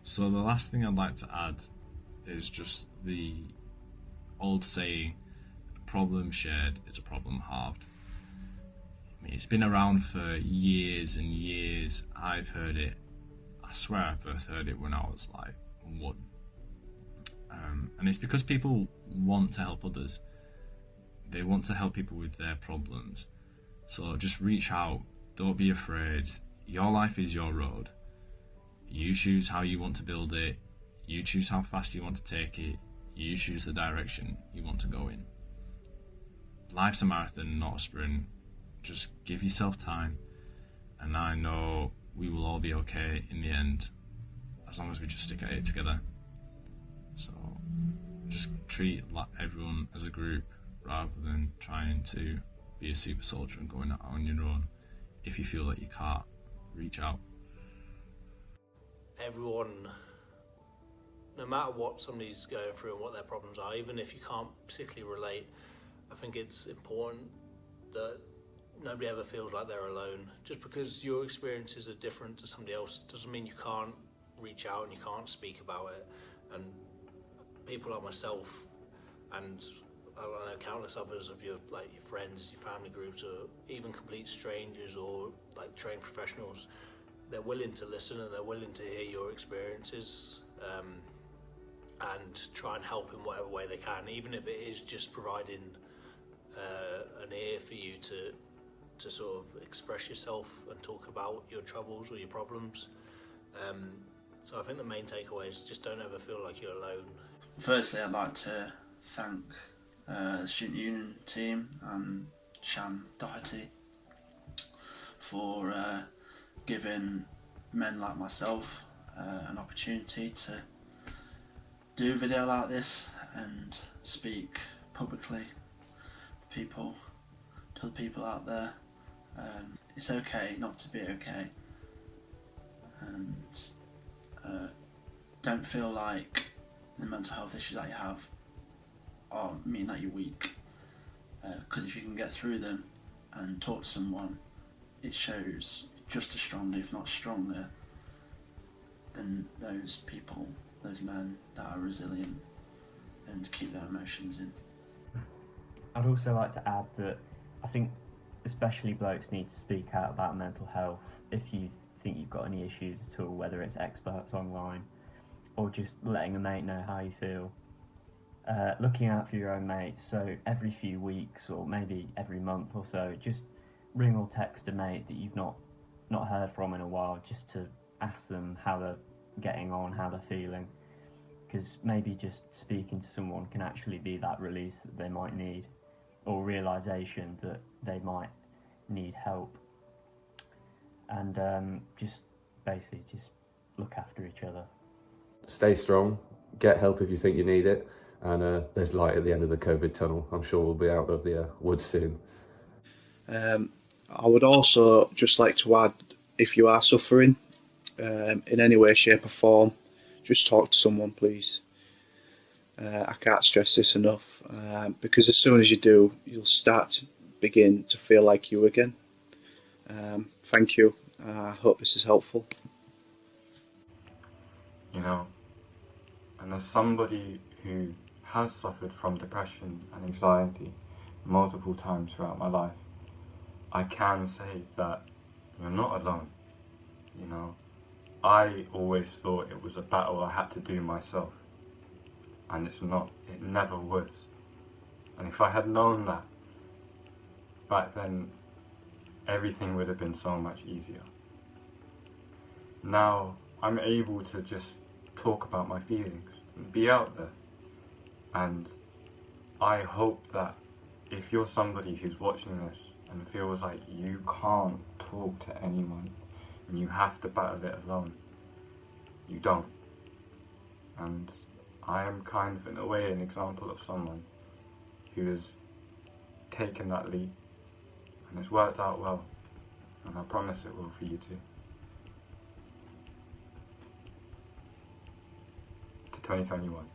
So the last thing I'd like to add is just the old saying, a problem shared is a problem halved. I mean, it's been around for years and years. I've heard it. I swear I first heard it when I was like 1. And it's because people want to help others. They want to help people with their problems. So just reach out. Don't be afraid. Your life is your road. You choose how you want to build it. You choose how fast you want to take it. You choose the direction you want to go in. Life's a marathon, not a sprint. Just give yourself time, and I know we will all be okay in the end, as long as we just stick at it together. So just treat everyone as a group rather than trying to be a super soldier and going out on your own. If you feel that you can't, reach out. Everyone, no matter what somebody's going through and what their problems are, even if you can't particularly relate, I think it's important that nobody ever feels like they're alone. Just because your experiences are different to somebody else doesn't mean you can't reach out and you can't speak about it. And people like myself and I know countless others of your friends, your family groups, or even complete strangers or like trained professionals, they're willing to listen and they're willing to hear your experiences and try and help in whatever way they can, even if it is just providing an ear for you to sort of express yourself and talk about your troubles or your problems. So I think the main takeaway is just don't ever feel like you're alone. Firstly, I'd like to thank the Student Union team and Shan Doherty for giving men like myself an opportunity to do a video like this and speak publicly to the people out there. It's okay not to be okay, and don't feel like the mental health issues that you have mean that you're weak, because if you can get through them and talk to someone, it shows just as strongly, if not stronger, than those people, those men that are resilient and keep their emotions in. I'd also like to add that I think especially blokes need to speak out about mental health if you think you've got any issues at all, whether it's experts online or just letting a mate know how you feel. Looking out for your own mates, so every few weeks or maybe every month or so, just ring or text a mate that you've not heard from in a while, just to ask them how they're getting on, how they're feeling, because maybe just speaking to someone can actually be that release that they might need, or realisation that they might need help. And just basically just look after each other. Stay strong, get help if you think you need it, and there's light at the end of the COVID tunnel. I'm sure we'll be out of the woods soon. I would also just like to add, if you are suffering in any way, shape or form, just talk to someone, please. I can't stress this enough, because as soon as you do, you'll start to begin to feel like you again. Thank you. I hope this is helpful. You know, and as somebody who has suffered from depression and anxiety multiple times throughout my life, I can say that you're not alone. You know, I always thought it was a battle I had to do myself, and it's not. It never was. And if I had known that back then, everything would have been so much easier. Now I'm able to just talk about my feelings and be out there, and I hope that if you're somebody who's watching this and feels like you can't talk to anyone and you have to battle it alone, you don't. And I am kind of in a way an example of someone who has taken that leap and it's worked out well, and I promise it will for you too. To 2021.